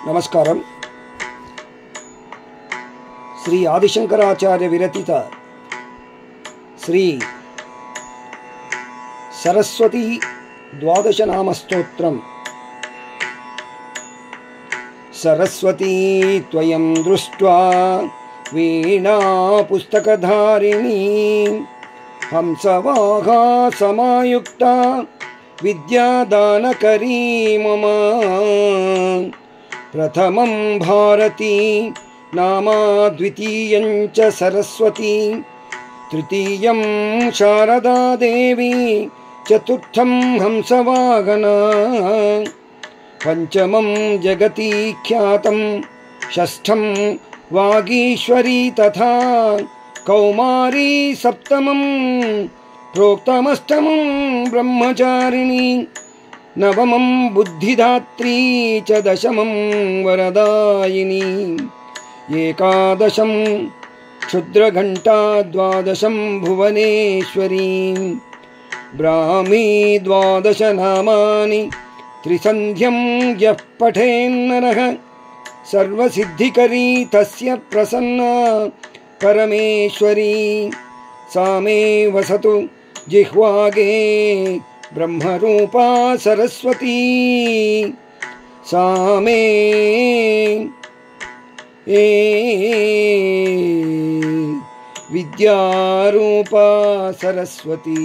ನಮಸ್ಕಾರಂ. ಶ್ರೀ ಆದಿಶಂಕರಾಚಾರ್ಯ ವಿರಚಿತ ಶ್ರೀ ಸರಸ್ವತಿ ದ್ವಾದಶನಾಮಸ್ತೋತ್ರಂ. ಸರಸ್ವತೀ ತ್ವಯಂ ದೃಷ್ಟ್ವಾ ವೀಣಾ ಪುಸ್ತಕಧಾರಿಣೀ ಹಂಸವಾಹಾ ಸಮಾಯುಕ್ತ ವಿದ್ಯಾದಾನಕರೀ ಮಮ. ಪ್ರಥಮಂ ಭಾರತೀ ನಾಮ ದ್ವಿತೀಯಂ ಚ ಸರಸ್ವತಿ ತೃತೀಯಂ ಶಾರದಾ ದೇವಿ ಚತುರ್ಥಂ ಹಂಸವಾಹನ ಪಂಚಮಂ ಜಗತಿ ಖ್ಯಾತಂ ಷಷ್ಠಂ ವಾಗೀಶ್ವರಿ ತಥಾ ಕೌಮಾರಿ ಸಪ್ತಮಂ ಪ್ರೋಕ್ತಮಷ್ಟಮಂ ಬ್ರಹ್ಮಚಾರಿಣಿ ನವಮಂ ಬುದ್ಧಿದಾತ್ರೀ ಚ ದಶಮಂ ವರದಾಯಿನಿ ಏಕಾದಶಂ ಕ್ಷುದ್ರಘಂಟಾ ದ್ವಾದಶಂ ಭುವನೇಶ್ವರಿ ಬ್ರಾಹ್ಮೀ ದ್ವಾದಶ ನಾಮಾನಿ ತ್ರಿಸಂಧ್ಯಂ ಯಃ ಪಠೇನ್ನರಃ ಸರ್ವಸಿದ್ಧಿಕರೀ ತಸ್ಯ ಪ್ರಸನ್ನಾ ಪರಮೇಶ್ವರಿ ಸಾ ಮೇ ವಸತು ಜಿಹ್ವಾಗೆ ಬ್ರಹ್ಮರೂಪಾ ಸರಸ್ವತೀ ಸಾ ಮೇ ವಿದ್ಯಾರೂಪಾ ಸರಸ್ವತೀ.